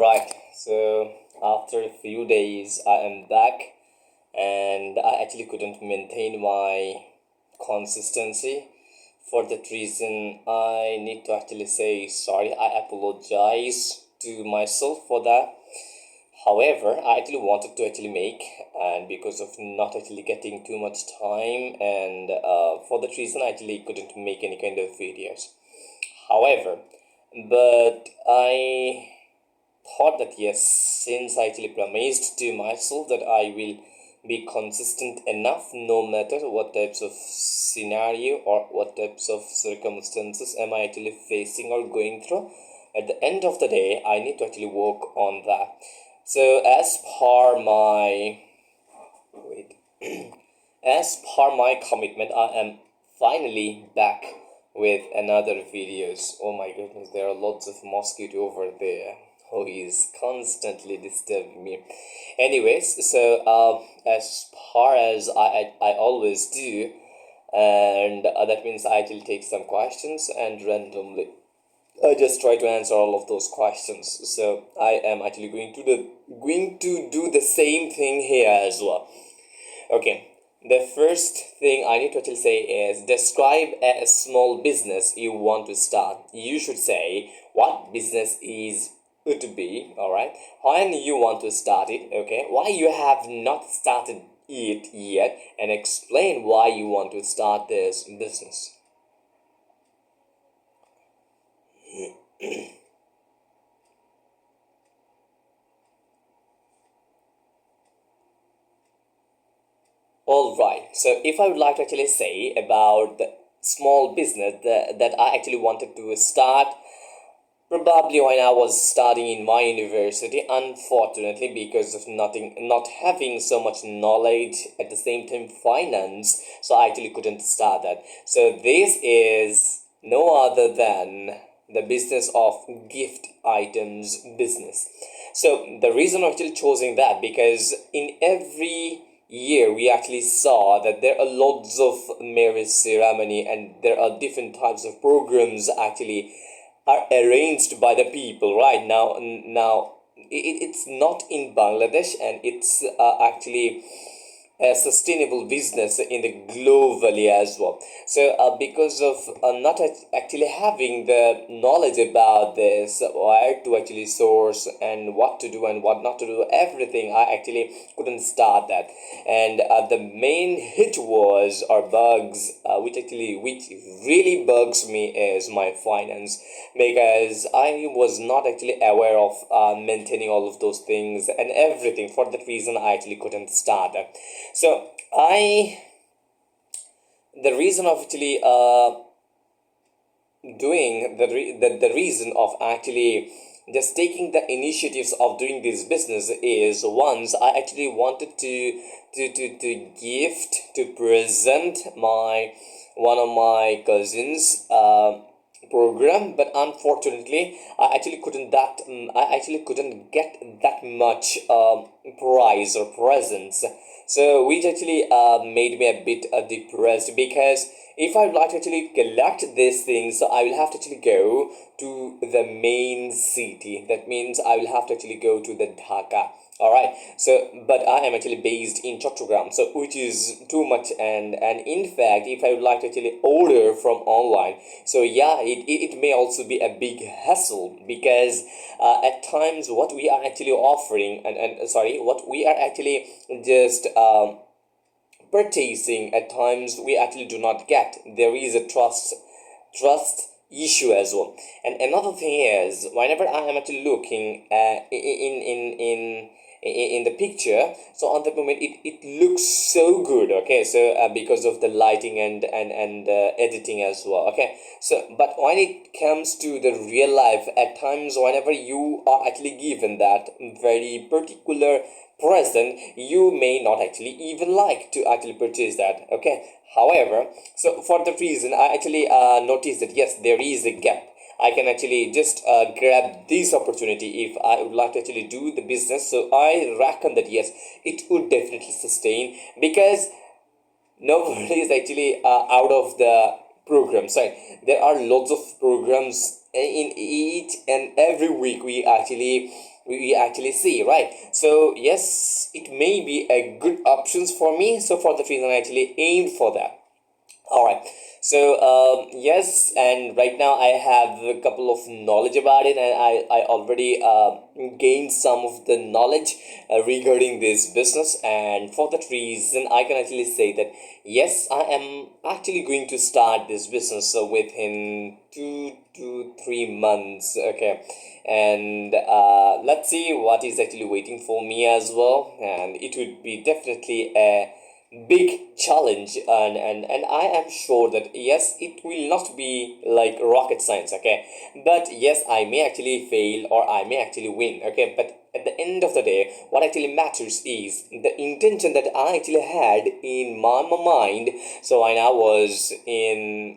Right, so after a few days, I am back and I actually couldn't maintain my consistency. For that reason, I need to actually say sorry. I apologize to myself for that. However, I actually wanted to actually make, and because of not actually getting too much time, and for that reason, I actually couldn't make any kind of videos. However, but I thought that yes, since I actually promised to myself that I will be consistent enough no matter what types of scenario or what types of circumstances am I actually facing or going through, at the end of the day I need to actually work on that. So as per my wait as per my commitment, I am finally back with another videos. Oh my goodness, there are lots of mosquito over there who is constantly disturbing me. Anyways, so as far as I always do, and that means I will take some questions and randomly I just try to answer all of those questions. So I am actually going to do the same thing here as well. Okay, the first thing I need to actually say is describe a small business you want to start. You should say what business is it to be, alright? When you want to start it, okay? Why you have not started it yet, and explain why you want to start this business. Alright, so if I would like to actually say about the small business that I actually wanted to start, probably when I was studying in my university, unfortunately, because of not having so much knowledge, at the same time finance, so I actually couldn't start that. So this is no other than the business of gift items business. So the reason I'm actually choosing that, because in every year we actually saw that there are lots of marriage ceremony and there are different types of programs actually are arranged by the people right now. It's not in Bangladesh, and it's actually a sustainable business in the globally as well. So because of not actually having the knowledge about this, where to actually source and what to do and what not to do, everything, I actually couldn't start that. And the main hit was or bugs, which really bugs me, is my finance, because I was not actually aware of maintaining all of those things and everything. For that reason, I actually couldn't start that. So the reason of actually doing the reason of actually just taking the initiatives of doing this business is, once I actually wanted to gift, to present my one of my cousins program, but unfortunately I actually couldn't get that much prize or presents. So which actually made me a bit depressed, because if I would like to actually collect these things, so I will have to actually go to the main city. That means I will have to actually go to the Dhaka. Alright, so but I am actually based in Chattogram, so which is too much, and in fact, if I would like to actually order from online, so yeah, it may also be a big hassle, because at times what we are actually offering, and sorry, what we are actually just purchasing, at times we actually do not get. There is a trust issue as well. And another thing is, whenever I am actually looking in the picture, so on the moment it looks so good, okay, so because of the lighting and editing as well, okay. So but when it comes to the real life, at times whenever you are actually given that very particular present, you may not actually even like to actually purchase that, okay. However, so for the reason, I actually noticed that yes, there is a gap. I can actually just grab this opportunity if I would like to actually do the business. So I reckon that yes, it would definitely sustain, because nobody is actually out of the program. Sorry, there are lots of programs in each and every week. We actually we actually see, right? So yes, it may be a good options for me, so for that reason I actually aimed for that. All right. So yes, and right now I have a couple of knowledge about it, and I already gained some of the knowledge regarding this business, and for that reason I can actually say that yes, I am actually going to start this business within 2 to 3 months. Okay, and let's see what is actually waiting for me as well, and it would be definitely a big challenge, and I am sure that yes, it will not be like rocket science. Okay, but yes, I may actually fail or I may actually win. Okay, but at the end of the day, what actually matters is the intention that I actually had in my mind. So when I was in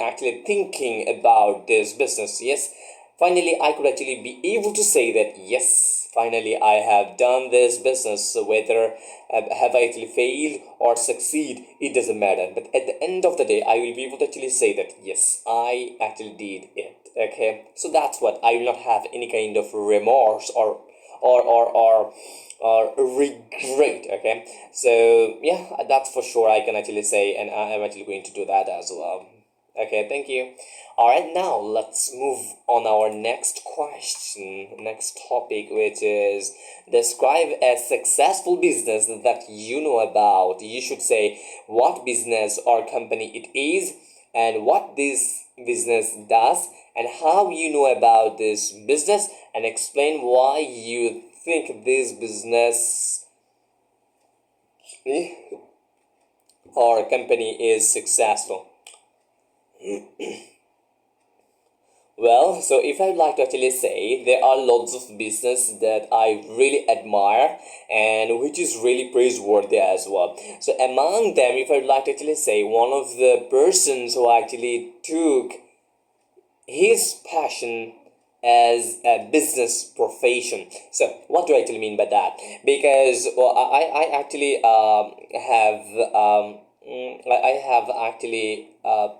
actually thinking about this business, yes, finally I could actually be able to say that yes, finally I have done this business. So whether have I actually failed or succeed, it doesn't matter, but at the end of the day I will be able to actually say that yes, I actually did it. Okay, so that's what I will not have any kind of remorse or or or or regret. Okay, so yeah, that's for sure I can actually say, and I am actually going to do that as well. Okay, thank you. All right, now let's move on our next question, next topic, which is describe a successful business that you know about. You should say what business or company it is, and what this business does, and how you know about this business, and explain why you think this business or company is successful. Well, so if I'd like to actually say, there are lots of business that I really admire and which is really praiseworthy as well. So among them, if I'd like to actually say, one of the persons who actually took his passion as a business profession. So what do I actually mean by that? Because well, I actually have I have actually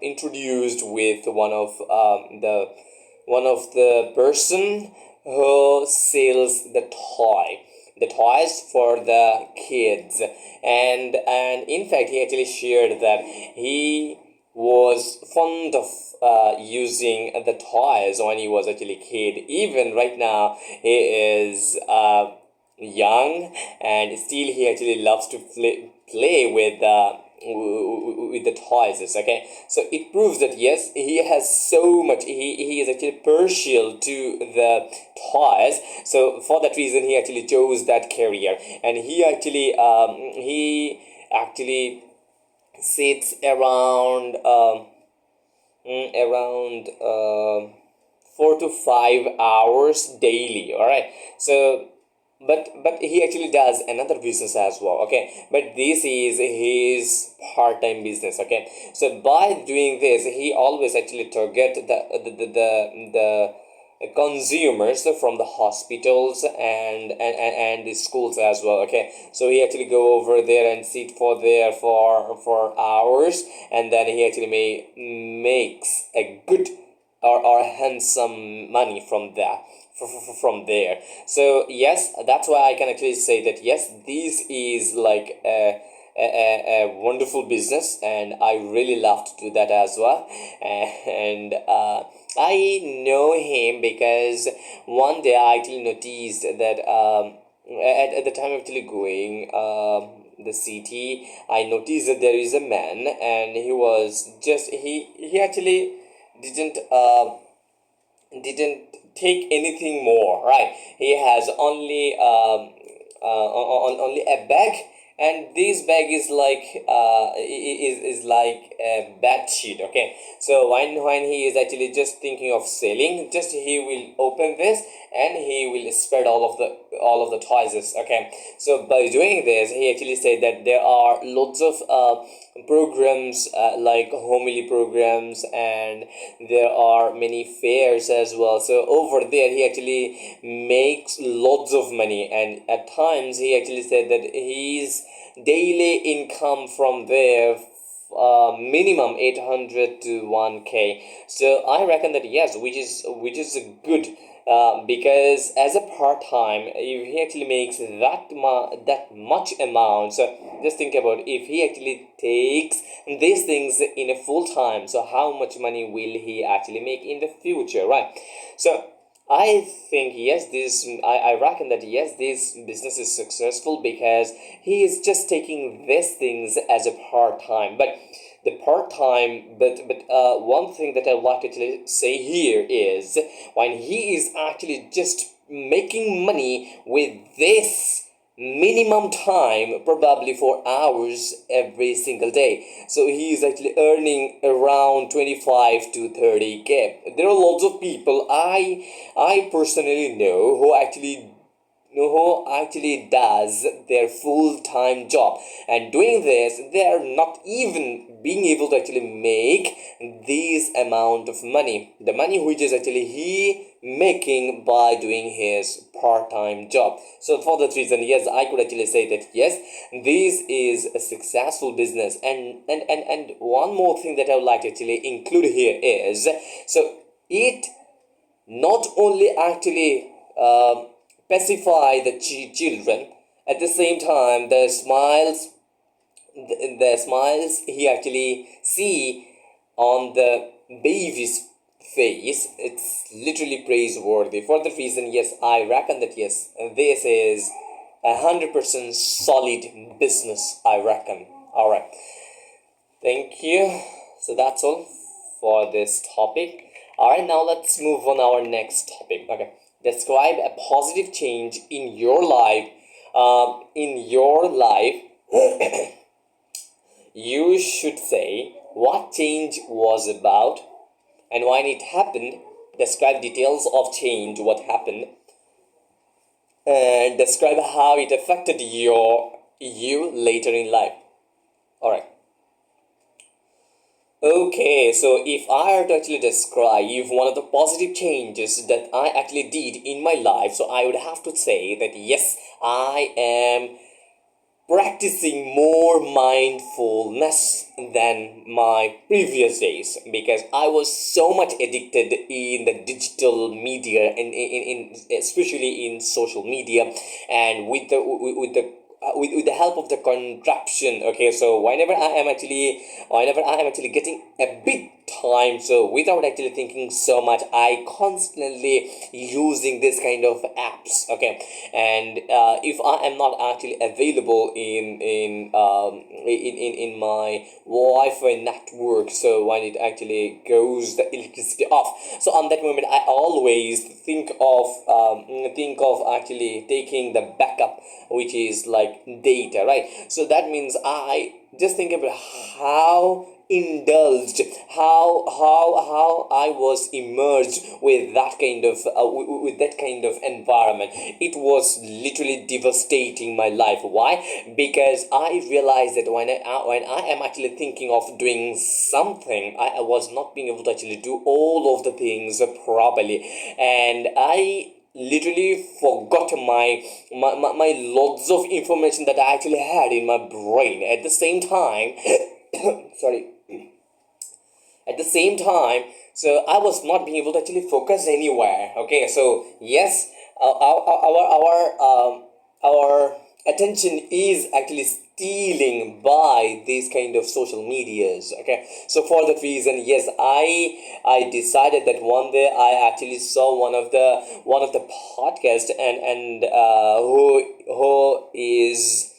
introduced with one of the person who sells the toys for the kids, and in fact he actually shared that he was fond of using the toys when he was actually a kid. Even right now he is young, and still he actually loves to play with the toys. Okay, so it proves that yes, he has so much, he is actually partial to the toys. So for that reason he actually chose that career, and he actually sits around around 4 to 5 hours daily. All right, so but he actually does another business as well. Okay, but this is his part-time business. Okay, so by doing this he always actually target the consumers from the hospitals and the schools as well. Okay, so he actually go over there and sit for there for hours, and then he actually makes a good or handsome money from that from there. So yes, that's why I can actually say that yes, this is like a wonderful business, and I really love to do that as well. And I know him because one day I actually noticed that at the time of actually going the city, I noticed that there is a man, and he was just he actually didn't didn't take anything more, right? He has only only a bag, and this bag is like is like a bed sheet. Okay, so when he is actually just thinking of selling, just he will open this and he will spread all of the toys. Okay, so by doing this he actually said that there are lots of programs like homily programs, and there are many fairs as well. So over there he actually makes lots of money, and at times he actually said that his daily income from there minimum 800 to 1K. So I reckon that yes, which is a good because as a part time, if he actually makes that much amount, so just think about if he actually takes these things in a full time, so how much money will he actually make in the future, right? So I think yes, I reckon that yes, this business is successful because he is just taking these things as a part time. But the part time, but one thing that I would like to actually say here is when he is actually just making money with this minimum time, probably for hours every single day, so he is actually earning around 25 to 30K. There are lots of people I personally know who actually does their full-time job, and doing this they are not even being able to actually make this amount of money, the money which is actually he making by doing his part-time job. So for that reason, yes, I could actually say that yes, this is a successful business. And one more thing that I would like to actually include here is, so it not only actually pacify the children, at the same time the smiles he actually see on the baby's face, it's literally praiseworthy. For the reason, yes, I reckon that yes, this is 100% solid business, I reckon. All right, thank you. So that's all for this topic. All right, now let's move on our next topic. Okay, describe a positive change in your life. In your life, you should say what change was about and when it happened. Describe details of change, what happened, and describe how it affected you later in life. All right. Okay, so if I were to actually describe one of the positive changes that I actually did in my life, so I would have to say that yes, I am practicing more mindfulness than my previous days, because I was so much addicted in the digital media and in especially in social media, and with the help of the contraption. Okay, so whenever I am actually getting a bit time, so without actually thinking so much, I constantly using this kind of apps. Okay, and if I am not actually available in my Wi-Fi network, so when it actually goes the electricity off, so on that moment I always think of actually taking the backup, which is like data, right? So that means I just think about how indulged, how I was immersed with that kind of with that kind of environment. It was literally devastating my life. Why? Because I realized that when I am actually thinking of doing something, I was not being able to actually do all of the things properly, and I literally forgot my lots of information that I actually had in my brain at the same time. Sorry, at the same time, so I was not being able to actually focus anywhere. Okay, so yes, our attention is actually stealing by these kind of social medias. Okay, so for that reason, yes, I decided that one day I actually saw one of the podcast, and who is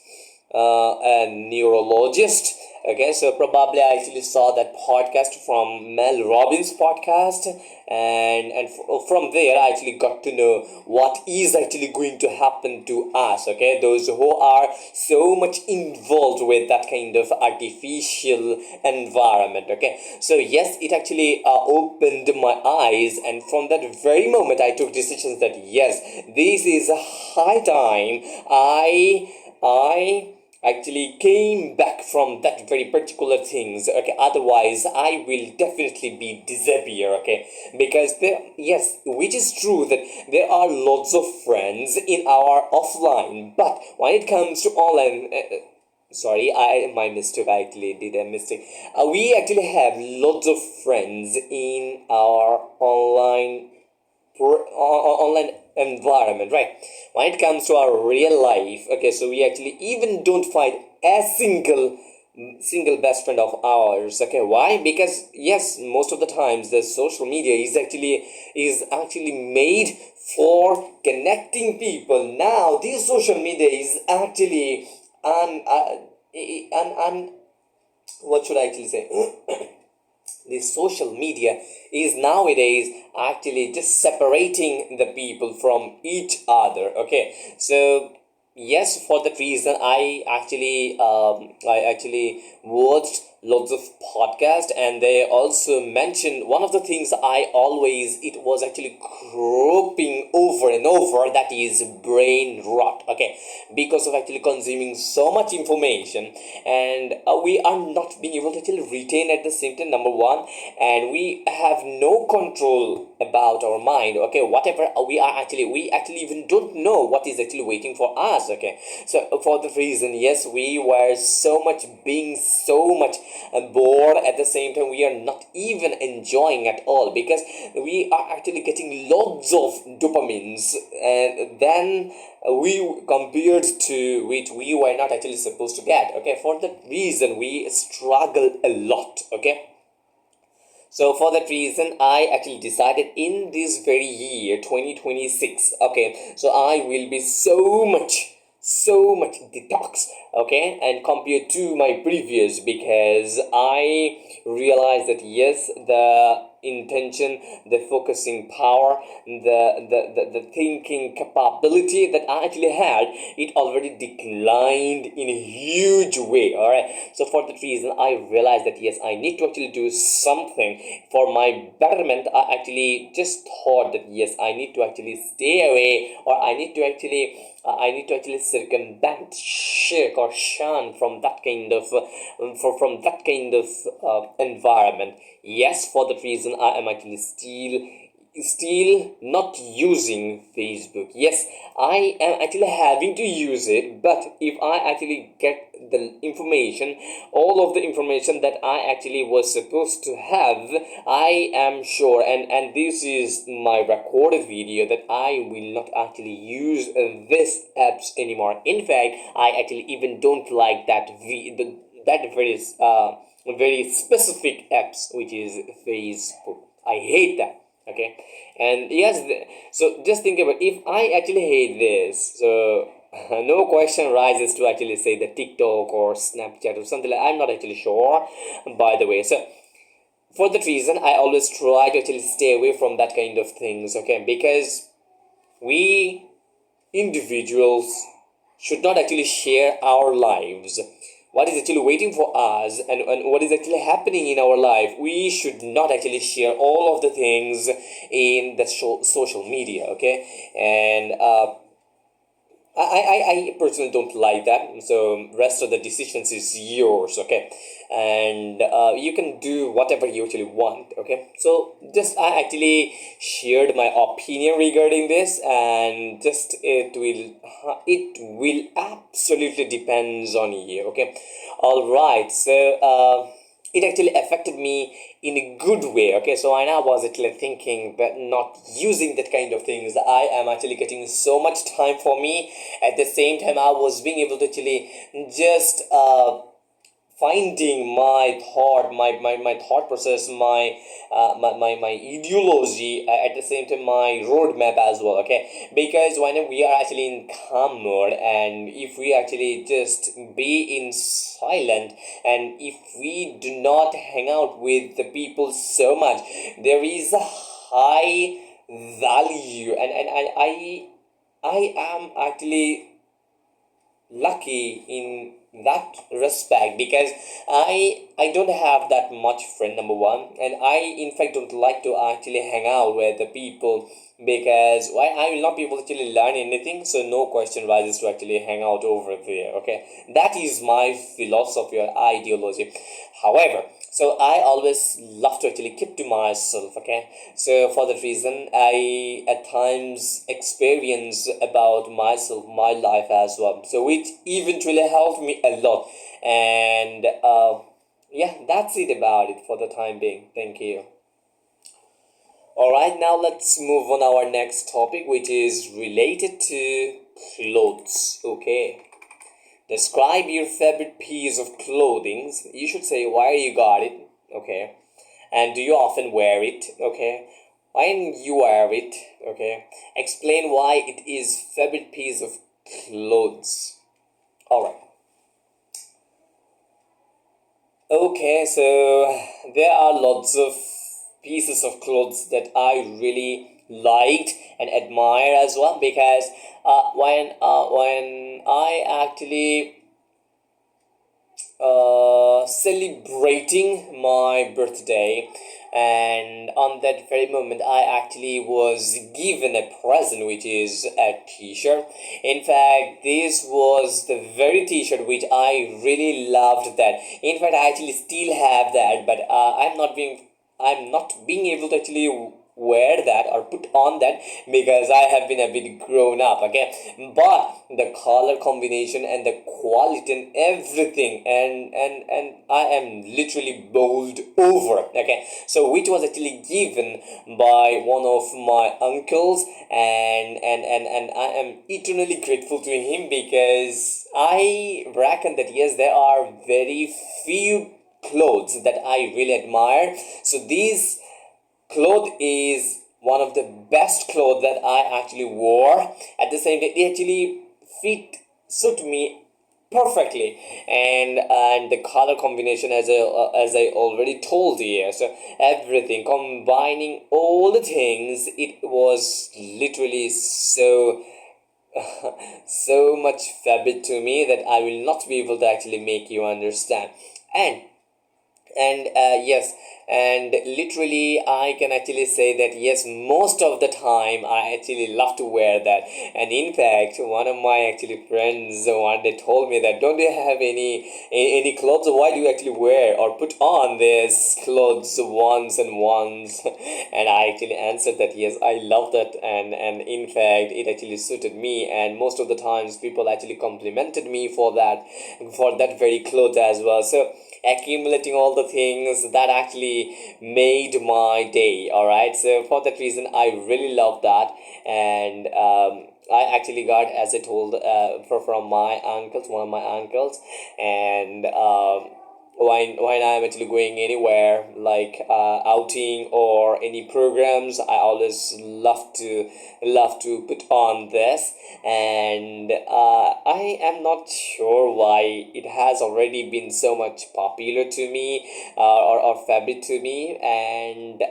a neurologist. Okay, so probably I actually saw that podcast from Mel Robbins podcast, and from there I actually got to know what is actually going to happen to us. Okay, those who are so much involved with that kind of artificial environment. Okay, so yes, it actually opened my eyes, and from that very moment I took decisions that yes, this is high time I actually came back from that very particular things. Okay, otherwise I will definitely be disappear. Okay, because there, yes, which is true that there are lots of friends in our offline, but when it comes to online, sorry, I my mistake, I actually did a mistake. We actually have lots of friends in our online online environment, right? When it comes to our real life, okay, so we actually even don't find a single best friend of ours. Okay, why? Because yes, most of the times the social media is actually made for connecting people. Now this social media is actually un what should I actually say? The social media is nowadays actually just separating the people from each other. Okay, so yes, for that reason I actually watched lots of podcasts, and they also mentioned one of the things I always it was actually cropping over and over, that is brain rot. Okay, because of actually consuming so much information, and we are not being able to actually retain at the same time, number one, and we have no control about our mind. Okay, whatever we actually even don't know what is actually waiting for us. Okay, so for the reason, yes, we were so much bored. At the same time, we are not even enjoying at all, because we are actually getting lots of dopamines, and then we compared to which we were not actually supposed to get. Okay, for that reason we struggle a lot. Okay, so for that reason, I actually decided in this very year, 2026, okay, so I will be so much detox, okay, and compared to my previous, because I realized that yes, the intention, the focusing power, the thinking capability that I actually had, it already declined in a huge way. All right, so for that reason I realized that yes, I need to actually do something for my betterment. I actually just thought that yes, I need to actually stay away, or I need to actually circumvent, shirk or shun from that kind of from that kind of environment. Yes, for that reason I am actually still not using Facebook. Yes, I am actually having to use it, but if I actually get the information, all of the information that I actually was supposed to have, I am sure, and this is my recorded video, that I will not actually use this apps anymore. In fact, I actually even don't like that very specific apps, which is Facebook. I hate that. Okay, and yes, so just think about, if I actually hate this, so no question rises to actually say the TikTok or Snapchat or something like, I'm not actually sure, by the way. So for that reason I always try to actually stay away from that kind of things. Okay, because we individuals should not actually share our lives, what is actually waiting for us, and what is actually happening in our life. We should not actually share all of the things in the social media. Okay, and I personally don't like that. So rest of the decisions is yours. Okay, and you can do whatever you actually want. Okay, so just I actually shared my opinion regarding this, and just it will absolutely depends on you. Okay, all right. So it actually affected me in a good way. Okay, so I now was actually thinking, but not using that kind of things, I am actually getting so much time for me. At the same time, I was being able to actually just finding my thought process, my ideology, at the same time my roadmap as well. Okay, because when we are actually in calm mode, and if we actually just be in silent, and if we do not hang out with the people so much, there is a high value, and I am actually lucky in that respect, because I don't have that much friend, number one, and I in fact don't like to actually hang out with the people, because why, I will not be able to actually learn anything, so no question rises to actually hang out over there. Okay, that is my philosophy or ideology. However, so I always love to actually keep to myself. Okay, so for that reason I at times experience about myself, my life as well, so it eventually helped me a lot. And yeah, that's it about it for the time being. Thank you. Alright, now let's move on our next topic, which is related to clothes. Okay. Describe your favorite piece of clothing. You should say why you got it. Okay. And do you often wear it? Okay. When you wear it, okay. Explain why it is favorite piece of clothes. Alright. Okay, so there are lots of pieces of clothes that I really liked and admire as well, because when I actually celebrating my birthday, and on that very moment I actually was given a present, which is a t-shirt. In fact, this was the very t-shirt which I really loved. That, in fact, I actually still have that, but I'm not being able to actually wear that or put on that because I have been a bit grown up. Okay, but the color combination and the quality and everything, and I am literally bowled over. Okay, so which was actually given by one of my uncles, and I am eternally grateful to him, because I reckon that yes, there are very few clothes that I really admire. So these cloth is one of the best clothes that I actually wore. At the same time, it actually suit me perfectly, and the color combination, as I already told you. So everything, combining all the things, it was literally so so much fabric to me that I will not be able to actually make you understand. And yes, and literally I can actually say that yes, most of the time I actually love to wear that. And in fact, one of my actually friends one day told me that, don't you have any clothes? Why do you actually wear or put on this clothes once and once? And I actually answered that yes, I love that, and in fact it actually suited me, and most of the times people actually complimented me for that very clothes as well. So accumulating all the things that actually made my day. All right, so for that reason I really love that. And I actually got, as I told, from my uncles, one of my uncles. And when I'm actually going anywhere, like outing or any programs, I always love to put on this. And I am not sure why it has already been so much popular to me, or favorite to me. And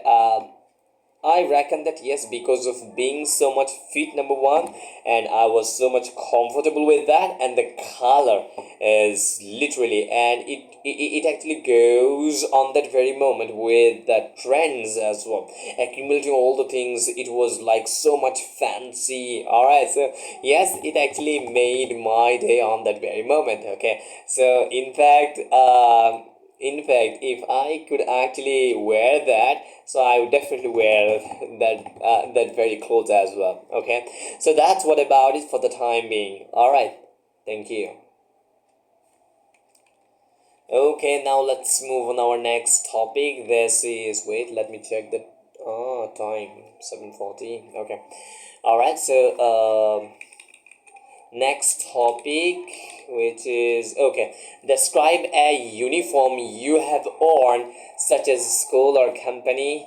I reckon that yes, because of being so much fit, number one, and I was so much comfortable with that, and the color is literally, and it actually goes on that very moment with the trends as well. Accumulating all the things, it was like so much fancy. All right, so yes, it actually made my day on that very moment. Okay, so in fact, if I could actually wear that, so I would definitely wear that very clothes as well. Okay, so that's what about it for the time being. All right, thank you. Okay, now let's move on our next topic. This is, wait, let me check the time, 7:40. Okay, all right. So next topic, which is, okay, describe a uniform you have worn, such as school or company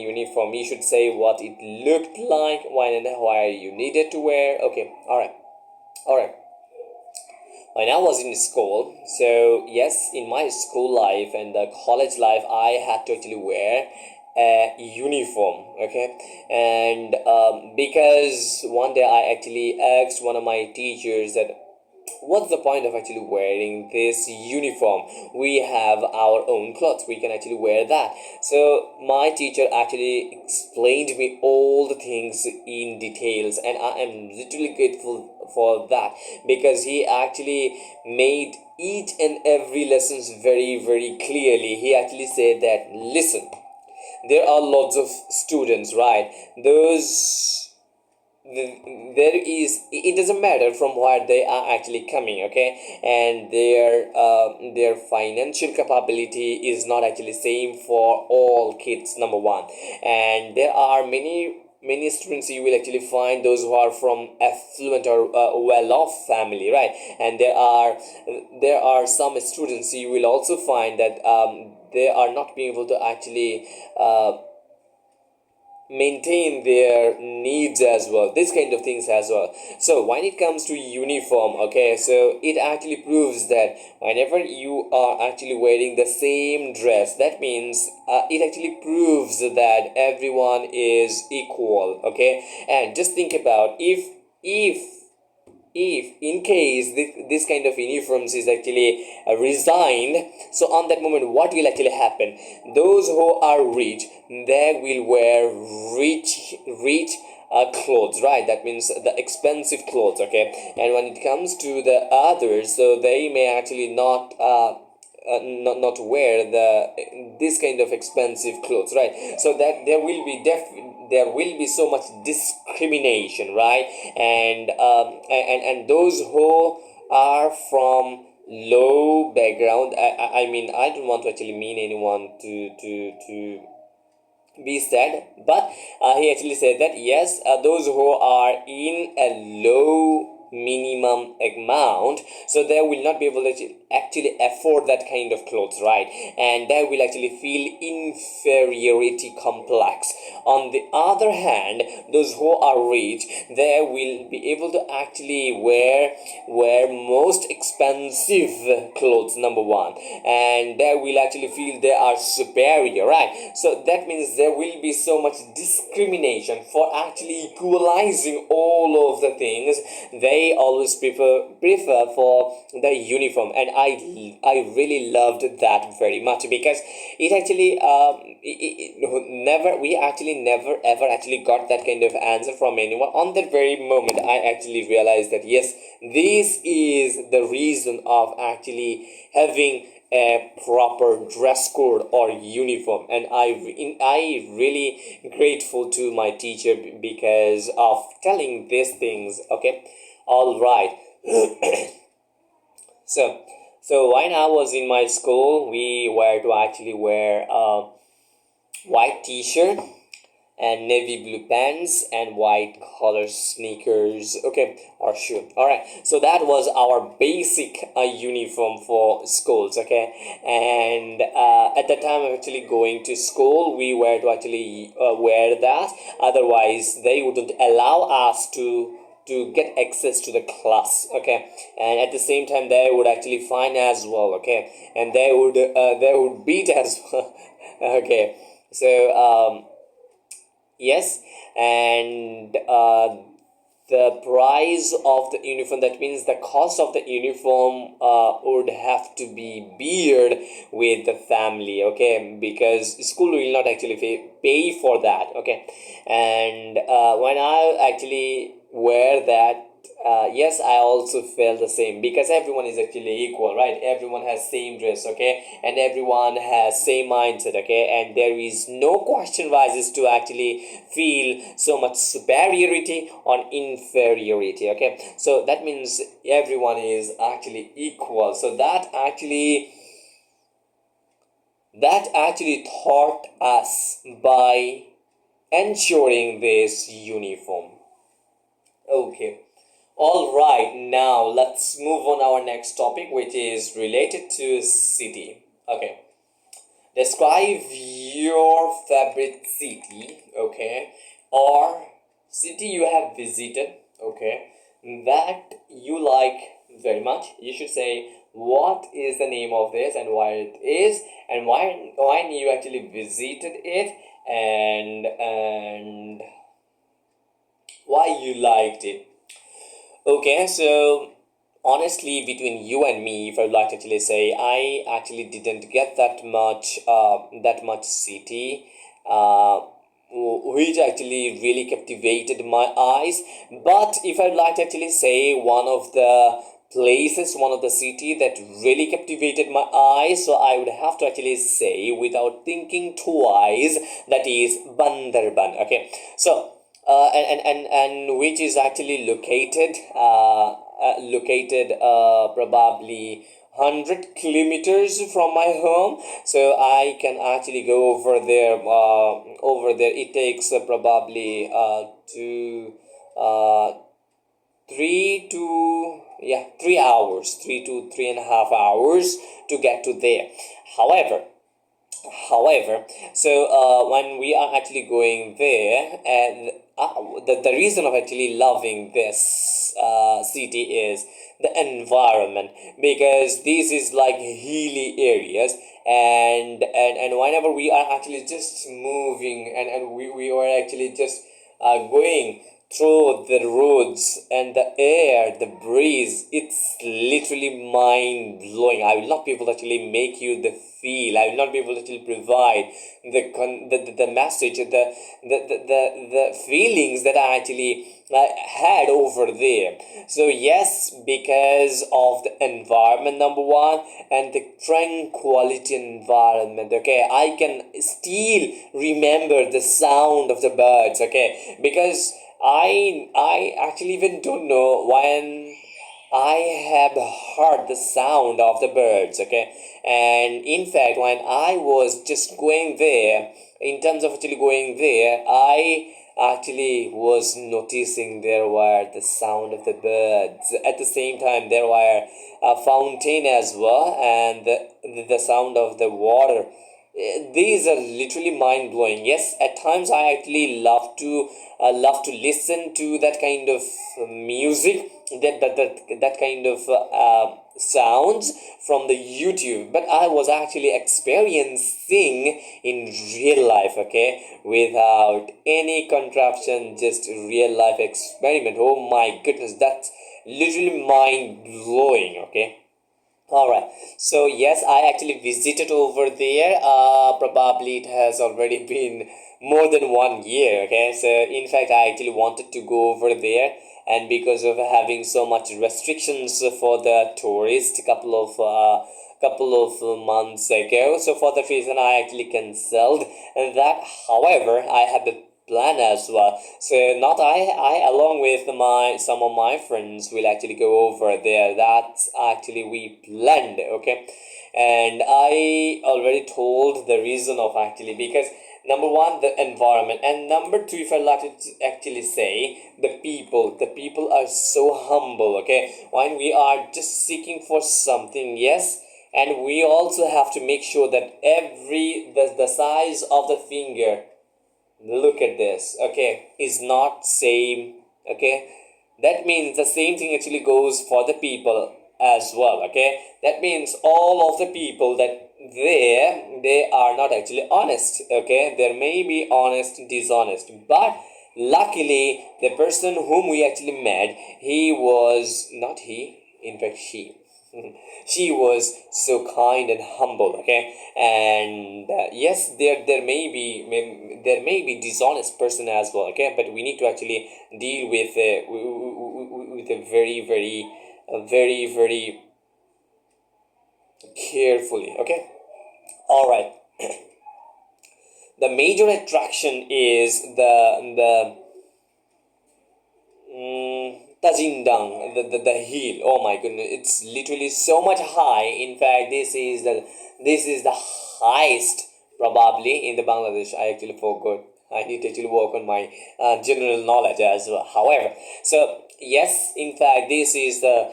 uniform. You should say what it looked like, when and why you needed to wear. Okay, all right. When I was in school, so yes, in my school life and the college life, I had to actually wear a uniform. Okay, and because one day I actually asked one of my teachers that, what's the point of actually wearing this uniform? We have our own clothes, we can actually wear that. So my teacher actually explained me all the things in details, and I am literally grateful for that, because he actually made each and every lessons very very clearly. He actually said that, listen, there are lots of students, right? Those there is, it doesn't matter from where they are actually coming, okay, and their financial capability is not actually same for all kids, number one. And there are many students you will actually find those who are from affluent or well-off family, right? And there are some students you will also find that they are not being able to actually maintain their needs as well, this kind of things as well. So when it comes to uniform, okay, so it actually proves that whenever you are actually wearing the same dress, that means it actually proves that everyone is equal, okay. And just think about, if in case this kind of uniforms is actually resigned, so on that moment what will actually happen? Those who are rich, they will wear rich clothes, right? That means the expensive clothes, okay. And when it comes to the others, so they may actually not wear this kind of expensive clothes, right? So that there will be so much discrimination, right? And those who are from low background, I mean, I don't want to actually mean anyone to be said, but he actually said that yes, those who are in a low minimum amount, so they will not be able to actually afford that kind of clothes, right? And they will actually feel inferiority complex. On the other hand, those who are rich, they will be able to actually wear most expensive clothes, number one, and they will actually feel they are superior, right? So that means there will be so much discrimination. For actually equalizing all of the things, they always prefer for the uniform. And I really loved that very much, because it actually never we actually never ever actually got that kind of answer from anyone. On that very moment, I actually realized that yes, this is the reason of actually having a proper dress code or uniform. And I really grateful to my teacher because of telling these things, okay. All right. So when I was in my school, we were to actually wear a white t-shirt and navy blue pants and white collar sneakers, okay, or shoe. All right, so that was our basic uniform for schools, okay. And at the time of actually going to school, we were to actually wear that. Otherwise they wouldn't allow us to get access to the class, okay. And at the same time they would actually fine as well, okay. And they would beat as well. Okay. So yes. And the price of the uniform, that means the cost of the uniform would have to be beared with the family, okay, because school will not actually pay for that, okay. And when I actually wear that, yes, I also felt the same, because everyone is actually equal, right? Everyone has same dress, okay, and everyone has same mindset, okay, and there is no question rises to actually feel so much superiority or inferiority, okay. So that means everyone is actually equal. So that actually taught us by ensuring this uniform. Okay. All right, now let's move on our next topic, which is related to city. Okay. Describe your favorite city, okay, or city you have visited, okay, that you like very much. You should say what is the name of this and why it is, and why you actually visited it, and why you liked it. Okay, so honestly, between you and me, if I'd like to actually say, I actually didn't get that much city, which actually really captivated my eyes. But if I'd like to actually say one of the city that really captivated my eyes, so I would have to actually say, without thinking twice, that is Bandarban. Okay, so and which is actually located probably 100 kilometers from my home, so I can actually go over there. It takes probably 3 to 3 hours, 3 to 3.5 hours to get to there. However, so when we are actually going there, and the reason of actually loving this city is the environment, because this is like hilly areas, and whenever we are actually just moving, and we are actually just going through the roads and the air, the breeze, it's literally mind blowing. I will not be able to actually make you the feel. I will not be able to actually provide the message, the feelings that I actually had over there. So yes, because of the environment, number one, and the tranquility environment. Okay, I can still remember the sound of the birds. Okay, because I actually even don't know when I have heard the sound of the birds. Okay, and in fact, when I was just going there, in terms of actually going there, I actually was noticing there were the sound of the birds. At the same time, there were a fountain as well, and the sound of the water. These are literally mind blowing. Yes, at times I actually love to listen to that kind of music, that kind of sounds from the YouTube. But I was actually experiencing in real life, okay, without any contraption, just real life experiment. Oh my goodness, that's literally mind blowing, okay. All right. So yes, I actually visited over there. Probably it has already been more than 1 year. Okay. So in fact, I actually wanted to go over there, and because of having so much restrictions for the tourist, couple of months ago. So for that reason, I actually cancelled that. However, I have a plan as well. So not I along with my some of my friends will actually go over there. That's actually we planned, okay. And I already told the reason of actually, because number one, the environment, and number two, if I like to actually say, the people are so humble, okay. When we are just seeking for something, yes, and we also have to make sure that the size of the finger, look at this, okay, is not same, okay. That means the same thing actually goes for the people as well, okay. That means all of the people that they are not actually honest, okay. There may be honest, dishonest, but luckily the person whom we actually met, he was not he, in fact she, she was so kind and humble, okay. And yes, there may be dishonest person as well, okay, but we need to actually deal with a very carefully, okay. All right. The major attraction is the Tajindang, the hill. Oh my goodness, it's literally so much high. In fact, this is the highest probably in the Bangladesh. I actually forgot. I need to actually work on my general knowledge as well. However, so yes, in fact, this is the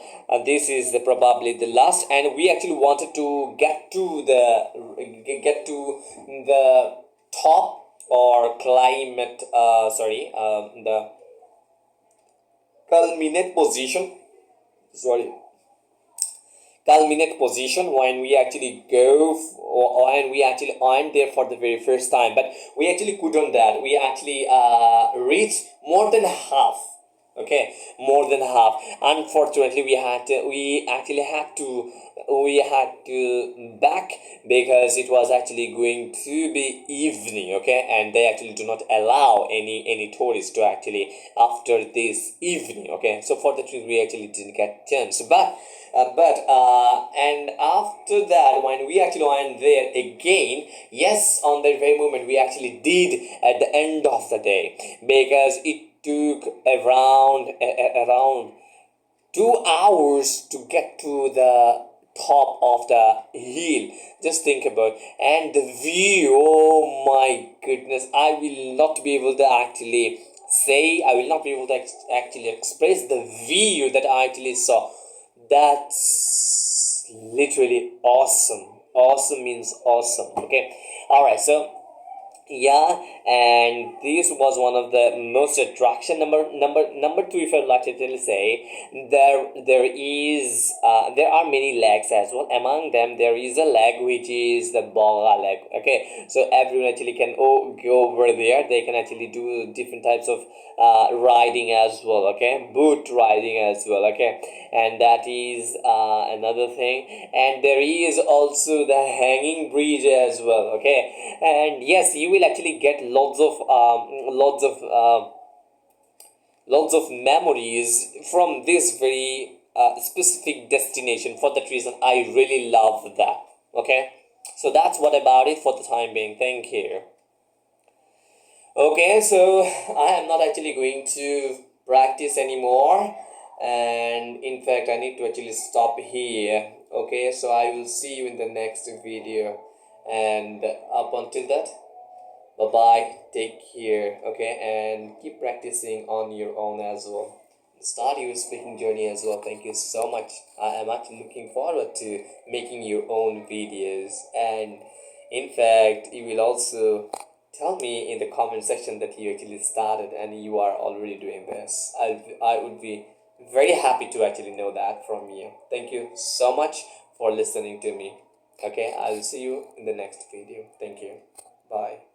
probably the last, and we actually wanted to get to the top or climate. The culminate position, sorry, culminate position when we actually and we actually aren't there for the very first time, but we actually couldn't that we actually reached more than half, okay, more than half. Unfortunately, we had to back, because it was actually going to be evening, okay, and they actually do not allow any tourists to actually after this evening, okay. So for the trip we actually didn't get chance, and after that, when we actually went there again, yes, on that very moment we actually did at the end of the day, because it took around 2 hours to get to the top of the hill. Just think about, and the view, oh my goodness, I will not be able to actually say, I will not be able to actually express the view that I actually saw. That's literally awesome. Awesome means awesome. Okay, all right, so yeah, and this was one of the most attraction. Number two, if I'd like to tell say, there are many legs as well. Among them there is a leg which is the Boga leg. Okay, so everyone actually can go over there. They can actually do different types of riding as well. Okay, boot riding as well. Okay, and that is another thing. And there is also the hanging bridge as well. Okay, and yes, you will actually get lots of memories from this very specific destination. For that reason, I really love that. Okay, so that's what about it for the time being. Thank you. Okay, so I am not actually going to practice anymore, and in fact I need to actually stop here. Okay, so I will see you in the next video, and up until that, bye bye, take care. Okay, and keep practicing on your own as well. Start your speaking journey as well. Thank you so much. I am actually looking forward to making your own videos, and in fact you will also tell me in the comment section that you actually started and you are already doing this. I would be very happy to actually know that from you. Thank you so much for listening to me. Okay, I'll see you in the next video. Thank you. Bye.